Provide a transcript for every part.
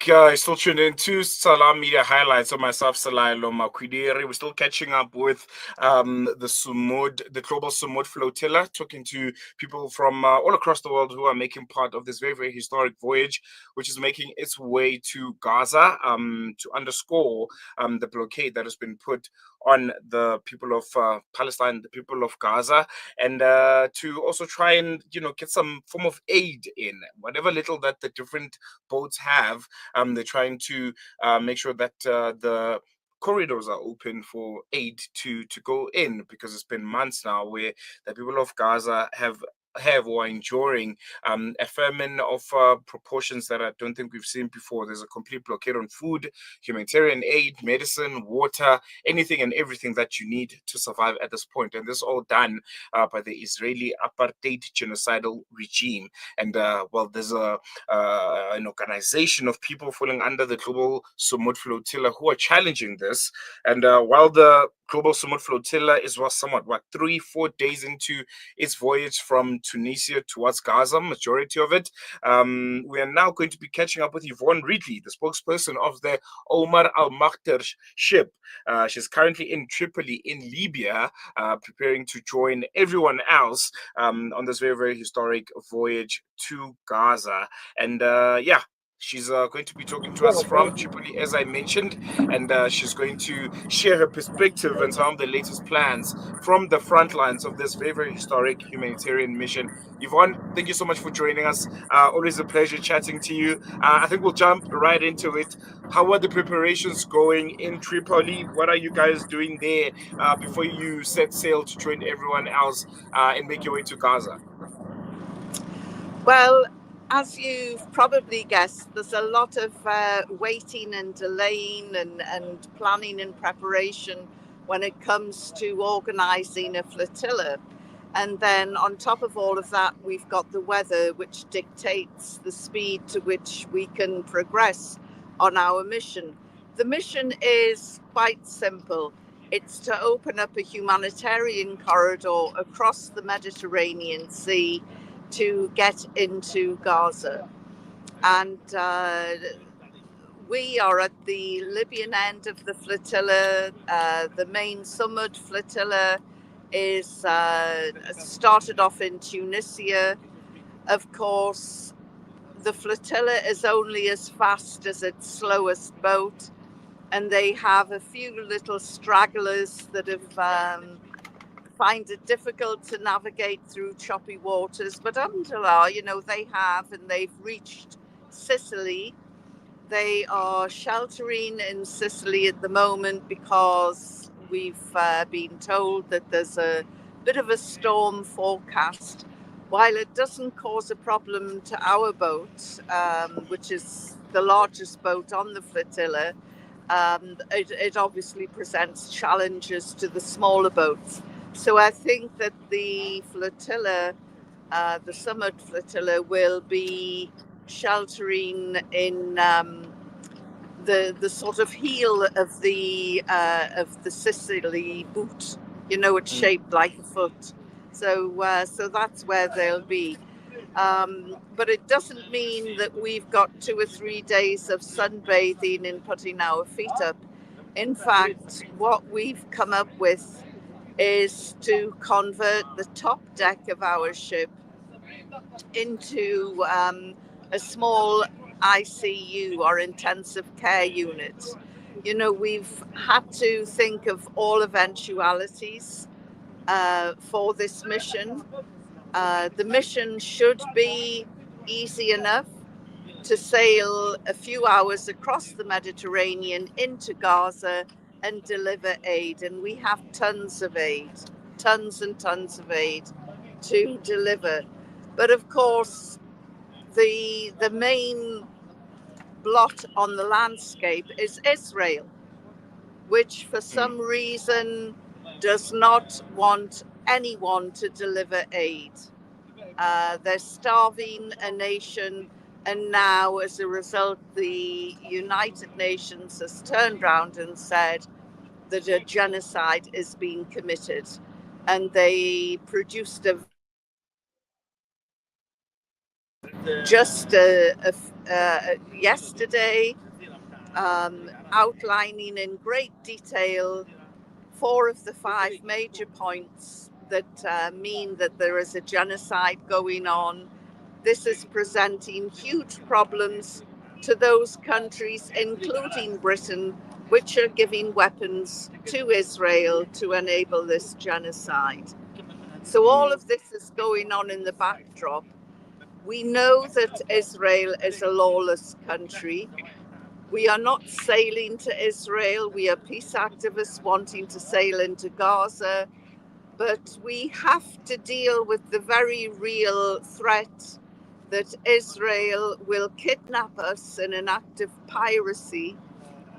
back. You're still tuned in to Salam Media Highlights on myself, Salailo Makwidiri. We're still catching up with the Global Sumud Flotilla, talking to people from all across the world who are making part of this very, very historic voyage, which is making its way to Gaza to underscore the blockade that has been put on the people of Palestine, the people of Gaza, and to also try and get some form of aid in whatever little that the different boats have. They're trying to make sure that the corridors are open for aid to go in, because it's been months now where the people of Gaza have or are enduring a famine of proportions that I don't think we've seen before. There's a complete blockade on food, humanitarian aid, medicine, water, anything and everything that you need to survive at this point. And this is all done by the Israeli apartheid genocidal regime. And there's an organization of people falling under the Global Sumud Flotilla who are challenging this. And while the Global Sumud Flotilla is somewhat 3-4 days into its voyage from Tunisia towards Gaza, majority of it, we are now going to be catching up with Yvonne Ridley, the spokesperson of the Omar Al Mokhtar ship. She's currently in Tripoli in Libya, preparing to join everyone else on this very, very historic voyage to Gaza. And she's going to be talking to us from Tripoli, as I mentioned, and she's going to share her perspective and some of the latest plans from the front lines of this very, very historic humanitarian mission. Yvonne, thank you so much for joining us. Always a pleasure chatting to you. I think we'll jump right into it. How are the preparations going in Tripoli? What are you guys doing there before you set sail to join everyone else and make your way to Gaza? Well, as you've probably guessed, there's a lot of waiting and delaying and planning and preparation when it comes to organising a flotilla. And then on top of all of that, we've got the weather, which dictates the speed to which we can progress on our mission. The mission is quite simple. It's to open up a humanitarian corridor across the Mediterranean Sea to get into Gaza. And we are at the Libyan end of the flotilla. The main Sumud flotilla is started off in Tunisia. Of course, the flotilla is only as fast as its slowest boat, and they have a few little stragglers that have find it difficult to navigate through choppy waters, but alhamdulillah, they've reached Sicily. They are sheltering in Sicily at the moment because we've been told that there's a bit of a storm forecast. While it doesn't cause a problem to our boat, which is the largest boat on the flotilla, it obviously presents challenges to the smaller boats. So I think that the flotilla, the Sumud flotilla, will be sheltering in the sort of heel of the Sicily boot. It's shaped like a foot. So that's where they'll be. But it doesn't mean that we've got 2 or 3 days of sunbathing and putting our feet up. In fact, what we've come up with is to convert the top deck of our ship into a small ICU, or intensive care unit. We've had to think of all eventualities for this mission. The mission should be easy enough to sail a few hours across the Mediterranean into Gaza and deliver aid. And we have tons of aid, tons and tons of aid to deliver. But of course, the main blot on the landscape is Israel, which for some reason does not want anyone to deliver aid. They're starving a nation, and now as a result, the United Nations has turned around and said that a genocide is being committed, and they produced a just yesterday, outlining in great detail 4 of the 5 major points that mean that there is a genocide going on. This is presenting huge problems to those countries, including Britain, which are giving weapons to Israel to enable this genocide. So all of this is going on in the backdrop. We know that Israel is a lawless country. We are not sailing to Israel. We are peace activists wanting to sail into Gaza. But we have to deal with the very real threat that Israel will kidnap us in an act of piracy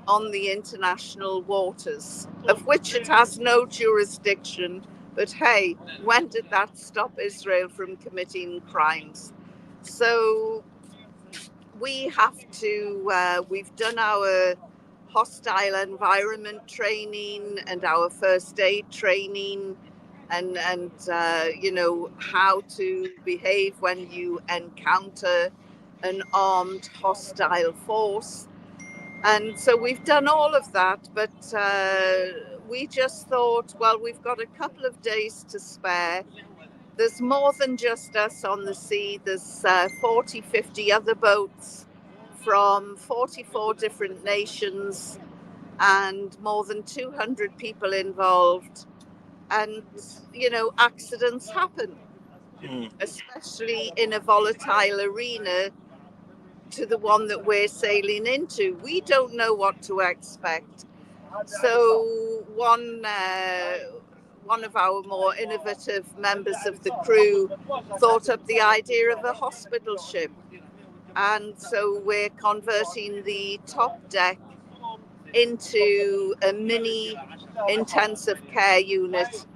on the international waters, of which it has no jurisdiction. But hey, when did that stop Israel from committing crimes? So we have to, we've done our hostile environment training and our first aid training and how to behave when you encounter an armed hostile force. And so we've done all of that, but we just thought, well, we've got a couple of days to spare. There's more than just us on the sea. There's 40, 50 other boats from 44 different nations and more than 200 people involved. And, accidents happen, especially in a volatile arena to the one that we're sailing into. We don't know what to expect. So one of our more innovative members of the crew thought up the idea of a hospital ship. And so we're converting the top deck into a mini intensive care unit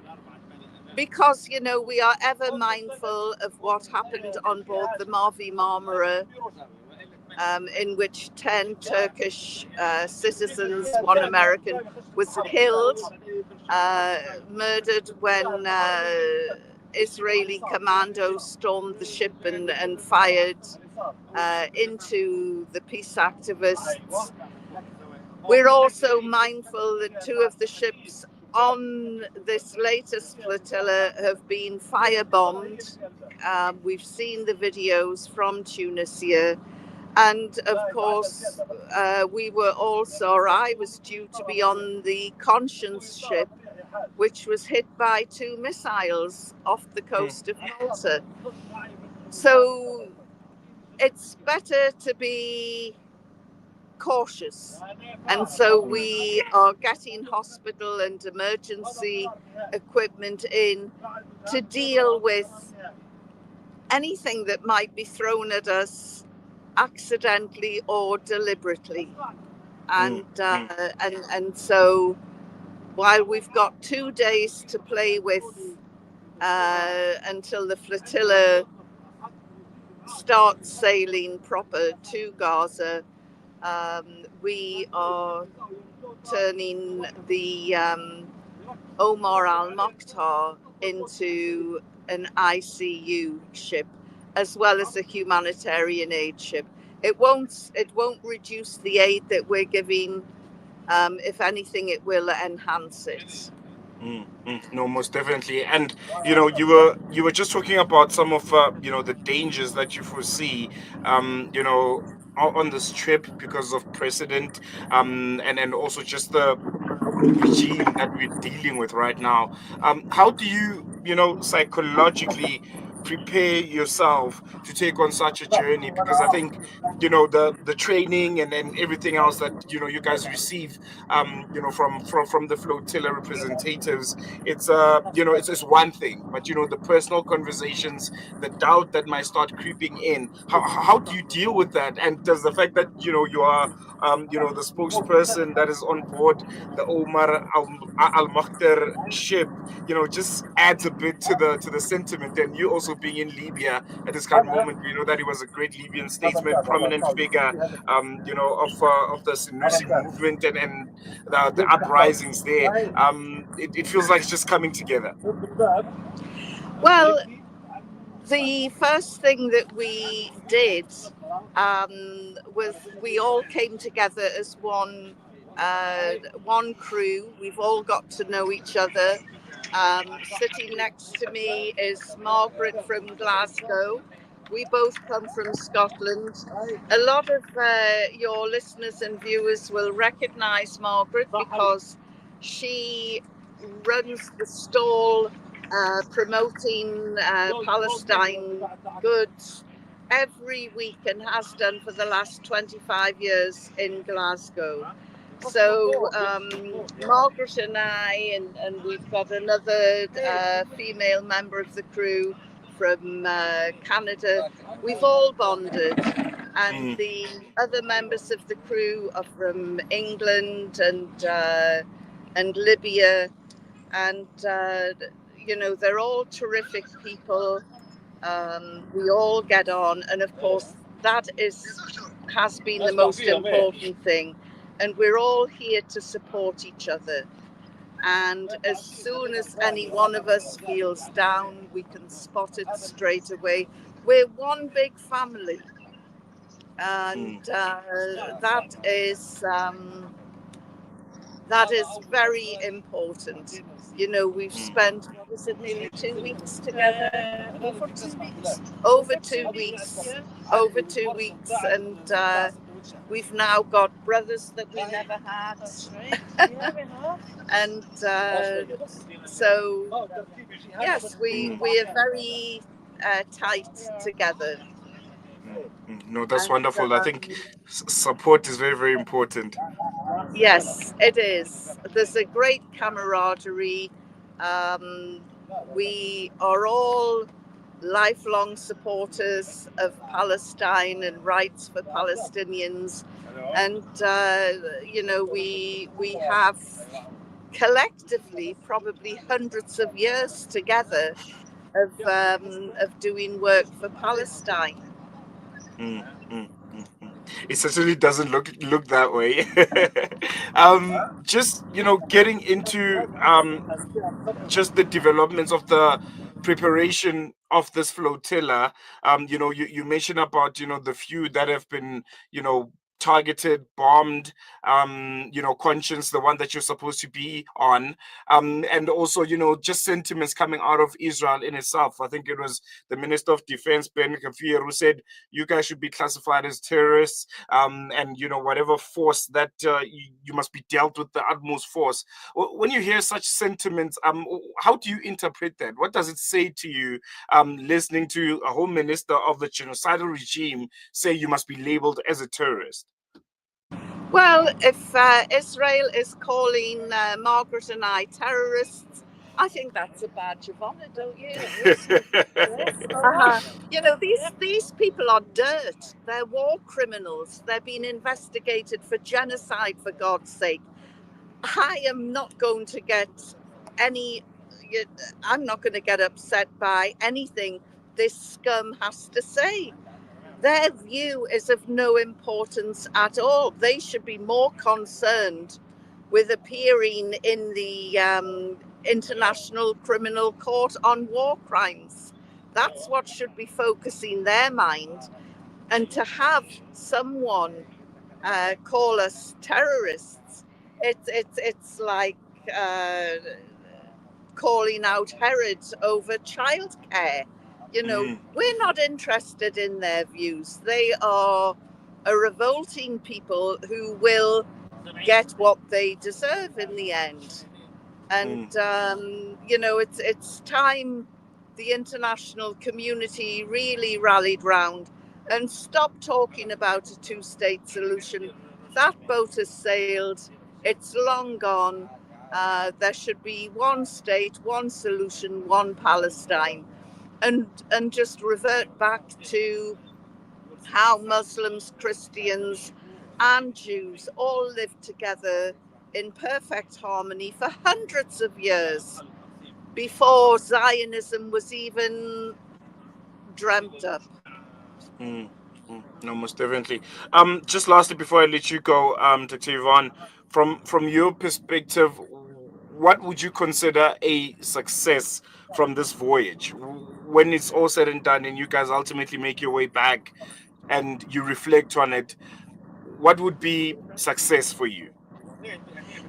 because, we are ever mindful of what happened on board the Mavi Marmara, in which 10 Turkish citizens, 1 American, was killed, murdered when Israeli commandos stormed the ship and fired into the peace activists. We're also mindful that 2 of the ships on this latest flotilla have been firebombed. We've seen the videos from Tunisia. And of course, we were also, or I was due to be on the Conscience ship, which was hit by 2 missiles off the coast of Malta. So it's better to be cautious. And so we are getting hospital and emergency equipment in to deal with anything that might be thrown at us accidentally or deliberately. And so while we've got 2 days to play with until the flotilla starts sailing proper to Gaza, we are turning the Omar Al Mokhtar into an ICU ship as well as a humanitarian aid ship. It won't reduce the aid that we're giving. If anything, it will enhance it. No, most definitely. And you were just talking about some of the dangers that you foresee on this trip because of precedent, and also just the regime that we're dealing with right now. How do you psychologically prepare yourself to take on such a journey? Because I think the training and everything else that you guys receive from the flotilla representatives, it's it's one thing, but the personal conversations, the doubt that might start creeping in, how do you deal with that? And does the fact that you are the spokesperson that is on board the Omar Al Mokhtar ship, just adds a bit to the sentiment? And you also being in Libya at this current moment, we know that he was a great Libyan statesman, prominent figure, of the Senussi movement and the uprisings there. It feels like it's just coming together. Well, The first thing that we did was we all came together as one crew. We've all got to know each other. Sitting next to me is Margaret from Glasgow. We both come from Scotland. A lot of your listeners and viewers will recognise Margaret because she runs the stall promoting Palestine goods every week and has done for the last 25 years in Glasgow. So Margaret and I, and we've got another female member of the crew from Canada, we've all bonded. And the other members of the crew are from England and Libya, and they're all terrific people. We all get on, and of course that has been the most important thing. And we're all here to support each other. And as soon as any one of us feels down, we can spot it straight away. We're one big family, and that is very important. We've spent, what was it, nearly 2 weeks together? Over 2 weeks. Over 2 weeks. And we've now got brothers that we never had. And so, yes, we are very tight together. No, that's wonderful. I think support is very, very important. Yes, it is. There's a great camaraderie. We are all lifelong supporters of Palestine and rights for Palestinians, and we have collectively probably hundreds of years together of doing work for Palestine. It certainly doesn't look that way. Just getting into just the developments of the preparation of this flotilla. You mentioned about the few that have been targeted, bombed, Conscience, the one that you're supposed to be on, and also just sentiments coming out of Israel in itself. I think it was the Minister of Defense Ben Gvir who said you guys should be classified as terrorists, and whatever force that you must be dealt with the utmost force. When you hear such sentiments, how do you interpret that? What does it say to you, listening to a home minister of the genocidal regime say you must be labeled as a terrorist? Well, if Israel is calling Margaret and I terrorists, I think that's a badge of honor, don't you? These people are dirt. They're war criminals. They're being investigated for genocide, for God's sake. I am not going to get I'm not going to get upset by anything this scum has to say. Their view is of no importance at all. They should be more concerned with appearing in the International Criminal Court on war crimes. That's what should be focusing their mind. And to have someone call us terrorists, it's like calling out Herod over childcare. We're not interested in their views. They are a revolting people who will get what they deserve in the end. And it's time the international community really rallied round and stopped talking about a two-state solution. That boat has sailed. It's long gone. There should be one state, one solution, one Palestine. And just revert back to how Muslims, Christians, and Jews all lived together in perfect harmony for hundreds of years before Zionism was even dreamt up. No, most definitely. Just lastly, before I let you go, Dr. Yvonne, from your perspective, what would you consider a success from this voyage? When it's all said and done and you guys ultimately make your way back and you reflect on it, what would be success for you?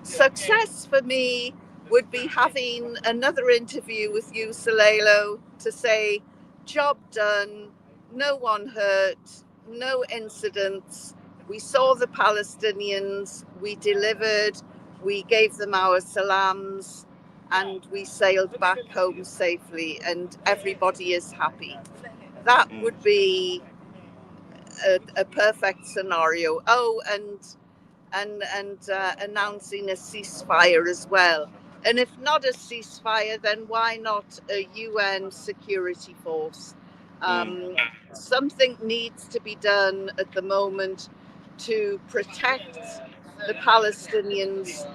Success for me would be having another interview with you, Salelo, to say, job done, no one hurt, no incidents. We saw the Palestinians, we delivered, we gave them our salams, and we sailed back home safely, and everybody is happy. That would be a perfect scenario. Oh, and announcing a ceasefire as well. And if not a ceasefire, then why not a UN security force? Something needs to be done at the moment to protect the Palestinians.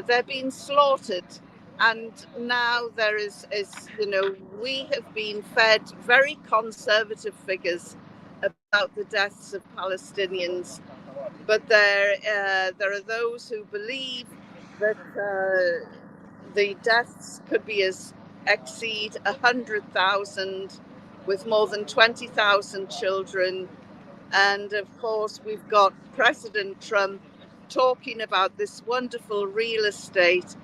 They're being slaughtered. And now there is, we have been fed very conservative figures about the deaths of Palestinians, but there are those who believe that the deaths could exceed 100,000, with more than 20,000 children. And of course, we've got President Trump talking about this wonderful real estate.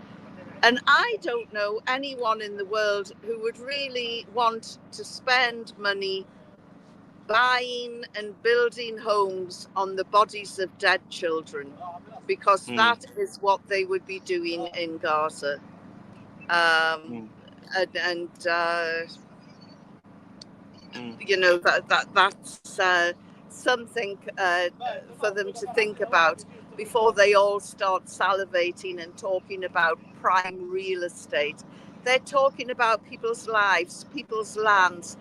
And I don't know anyone in the world who would really want to spend money buying and building homes on the bodies of dead children, because that is what they would be doing in Gaza. That's something for them to think about before they all start salivating and talking about prime real estate. They're talking about people's lives, people's lands.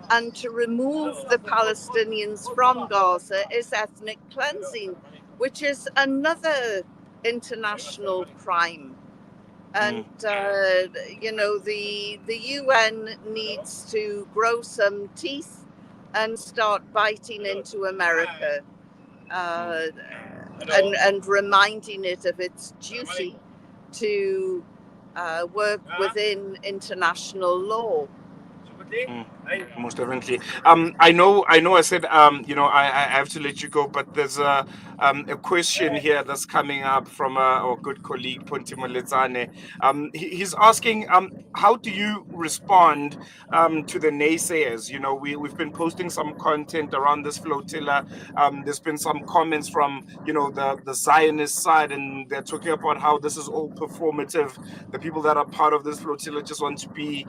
And to remove the Palestinians from Gaza is ethnic cleansing, which is another international crime. And, the UN needs to grow some teeth and start biting into America and reminding it of its duty to work within international law. Most definitely. I know. I said, I have to let you go, but there's a question here that's coming up from our good colleague Ponti Moletsane. He's asking, how do you respond to the naysayers? We've been posting some content around this flotilla. There's been some comments from the Zionist side, and they're talking about how this is all performative. The people that are part of this flotilla just want to be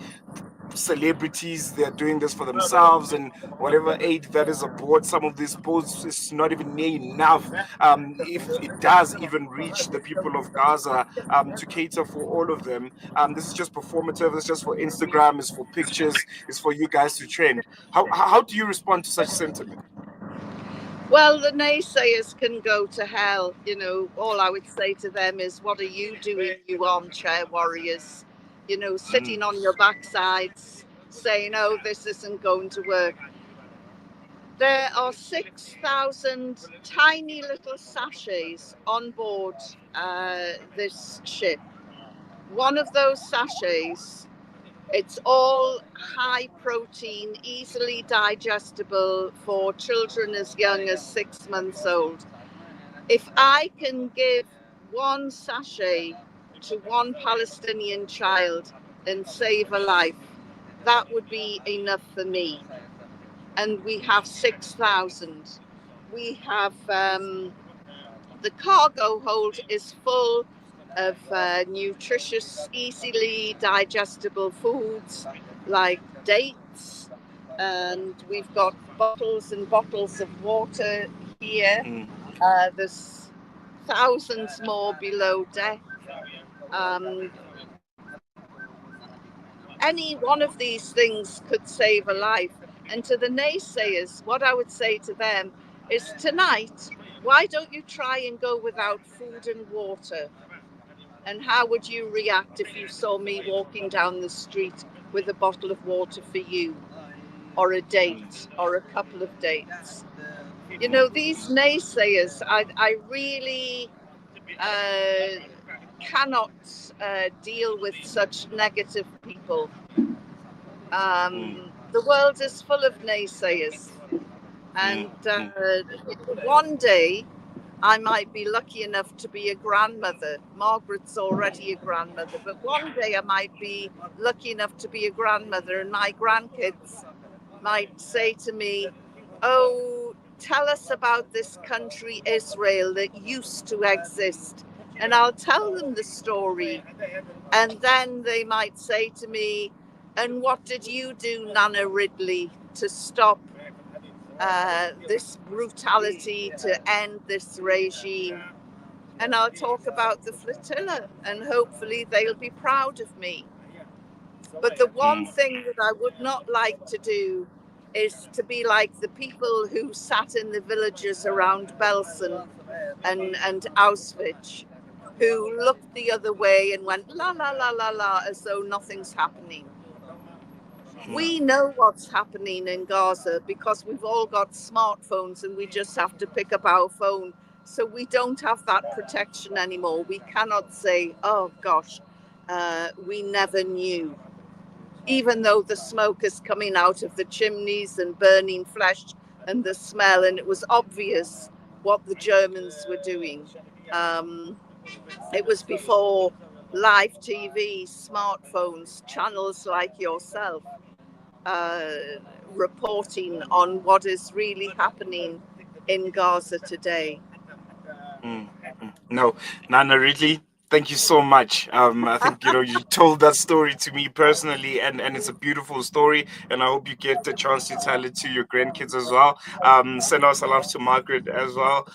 celebrities. They're doing this for themselves, and whatever aid that is aboard some of these boats is not even near enough, if it does even reach the people of Gaza, to cater for all of them. This is just performative. It's just for Instagram. It's for pictures. It's for you guys to trend. How do you respond to such sentiment? Well, the naysayers can go to hell. All I would say to them is, what are you doing, you armchair warriors? Sitting on your backsides saying, oh, this isn't going to work. There are 6,000 tiny little sachets on board this ship. One of those sachets, it's all high protein, easily digestible for children as young as 6 months old. If I can give one sachet to one Palestinian child and save a life, that would be enough for me. And we have 6,000. We have the cargo hold is full of nutritious, easily digestible foods like dates, and we've got bottles and bottles of water here. There's thousands more below deck. Any one of these things could save a life. And to the naysayers, what I would say to them is, tonight, why don't you try and go without food and water? And how would you react if you saw me walking down the street with a bottle of water for you, or a date, or a couple of dates? These naysayers, I really cannot deal with such negative people. The world is full of naysayers, and one day I might be lucky enough to be a grandmother. Margaret's already a grandmother, but one day I might be lucky enough to be a grandmother, and my grandkids might say to me, "Oh, tell us about this country, Israel, that used to exist." And I'll tell them the story. And then they might say to me, "And what did you do, Nana Ridley, to stop this brutality, to end this regime?" And I'll talk about the flotilla, and hopefully they'll be proud of me. But the one thing that I would not like to do is to be like the people who sat in the villages around Belsen and Auschwitz, who looked the other way and went la la la la la as though nothing's happening. We know what's happening in Gaza because we've all got smartphones and we just have to pick up our phone. So we don't have that protection anymore. We cannot say, "Oh gosh, we never knew." Even though the smoke is coming out of the chimneys and burning flesh and the smell, and it was obvious what the Germans were doing. It was before live TV, smartphones, channels like yourself reporting on what is really happening in Gaza today. No, Nana Ridley, thank you so much. I think you told that story to me personally, and it's a beautiful story. And I hope you get the chance to tell it to your grandkids as well. Send our salams to Margaret as well.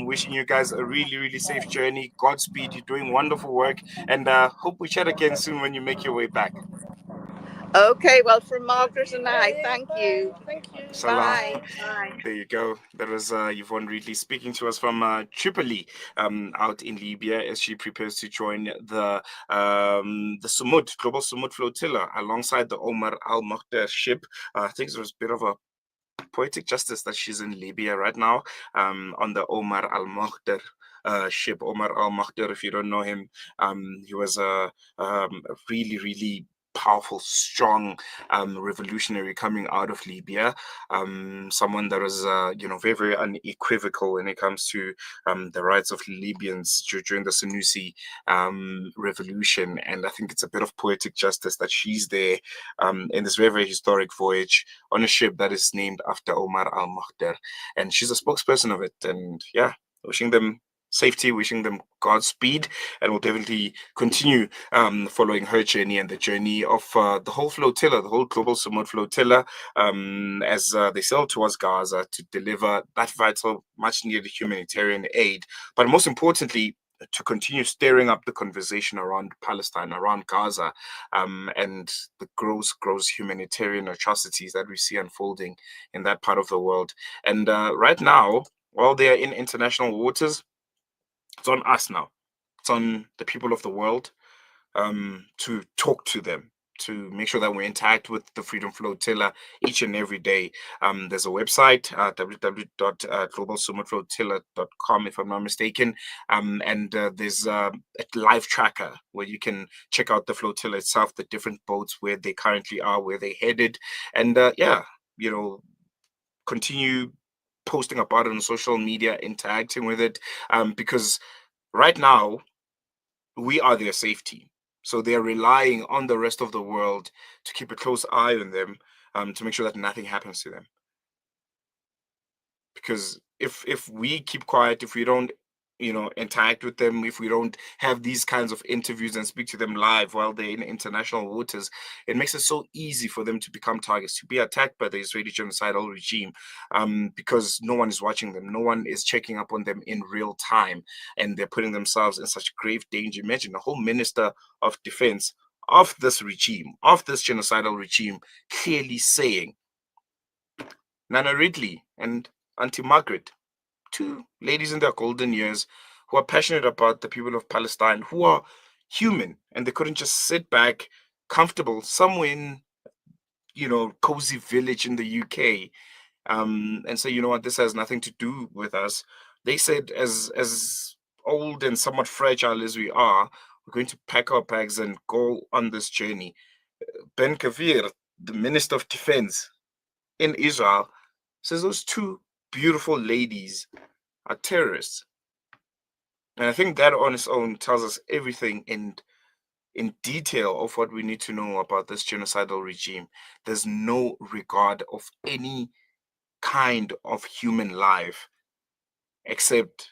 Wishing you guys a really, really safe journey. Godspeed. You're doing wonderful work, and hope we chat again soon when you make your way back. Okay, well, from Margaret and I, thank you. Salam. Bye. Bye. There you go. That was Yvonne Ridley speaking to us from Tripoli, out in Libya, as she prepares to join the Sumud Global Sumud Flotilla alongside the Omar Al Mokhtar ship. I think there's a bit of a poetic justice that she's in Libya right now, on the Omar Al Mokhtar ship. Omar Al Mokhtar, if you don't know him, he was a really, really powerful, strong revolutionary coming out of Libya. Someone that was, very, very unequivocal when it comes to the rights of Libyans during the Senussi revolution. And I think it's a bit of poetic justice that she's there in this very, very historic voyage on a ship that is named after Omar Al Mokhtar. And she's a spokesperson of it. And yeah, wishing them safety, wishing them Godspeed, and we'll definitely continue following her journey and the journey of the whole flotilla, the whole Global Sumud Flotilla, as they sail towards Gaza to deliver that vital, much needed humanitarian aid. But most importantly, to continue stirring up the conversation around Palestine, around Gaza, and the gross humanitarian atrocities that we see unfolding in that part of the world. And right now, while they are in international waters, it's on us now. It's on the people of the world to talk to them, to make sure that we interact with the Freedom Flotilla each and every day. There's a website, www.globalsumudflotilla.com, if I'm not mistaken. And there's a live tracker where you can check out the flotilla itself, the different boats, where they currently are, where they're headed. And continue posting about it on social media, interacting with it, because right now we are their safety. So they're relying on the rest of the world to keep a close eye on them, to make sure that nothing happens to them. Because if we keep quiet, if we don't interact with them, if we don't have these kinds of interviews and speak to them live while they're in international waters, it makes it so easy for them to become targets, to be attacked by the Israeli genocidal regime, because no one is watching them, no one is checking up on them in real time, and they're putting themselves in such grave danger. Imagine the whole minister of defense of this regime, of this genocidal regime, clearly saying, Nana Ridley and Auntie Margaret, two ladies in their golden years who are passionate about the people of Palestine, who are human, and they couldn't just sit back comfortable somewhere in, cozy village in the UK, and say, you know what, this has nothing to do with us. They said, as old and somewhat fragile as we are, we're going to pack our bags and go on this journey. Ben Gvir, the Minister of Defense in Israel, says those two beautiful ladies are terrorists. And I think that on its own tells us everything in detail of what we need to know about this genocidal regime. There's no regard of any kind of human life except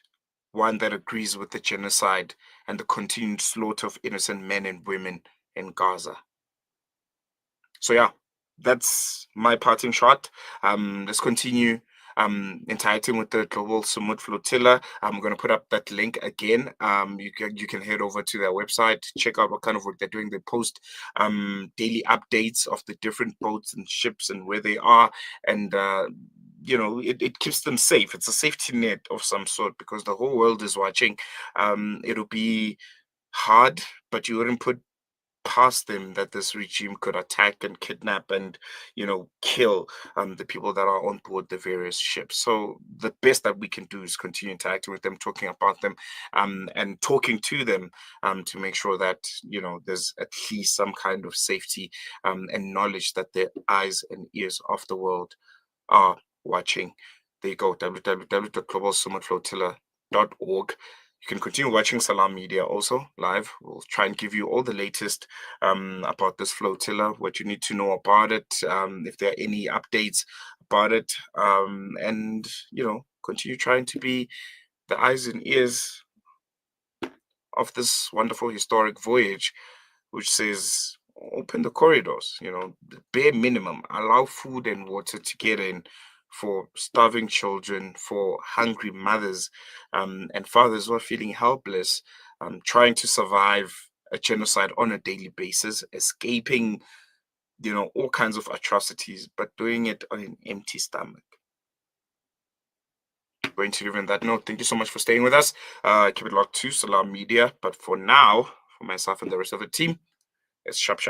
one that agrees with the genocide and the continued slaughter of innocent men and women in Gaza. So yeah, that's my parting shot. Let's continue interacting with the Global Sumud Flotilla. I'm going to put up that link again. You can head over to their website, check out what kind of work they're doing. They post daily updates of the different boats and ships and where they are, and it keeps them safe. It's a safety net of some sort because the whole world is watching. It'll be hard, but you wouldn't put past them that this regime could attack and kidnap and kill the people that are on board the various ships. So the best that we can do is continue interacting with them, talking about them, and talking to them to make sure that there's at least some kind of safety and knowledge that the eyes and ears of the world are watching. There you go, www.globalsumudflotilla.org. You can continue watching Salam Media also live. We'll try and give you all the latest about this flotilla, what you need to know about it, if there are any updates about it, and continue trying to be the eyes and ears of this wonderful historic voyage, which says open the corridors, the bare minimum, allow food and water to get in for starving children, for hungry mothers and fathers who are feeling helpless, trying to survive a genocide on a daily basis, escaping, all kinds of atrocities, but doing it on an empty stomach. Going to leave on that note. Thank you so much for staying with us. Keep it locked to Salam Media. But for now, for myself and the rest of the team, it's sharp.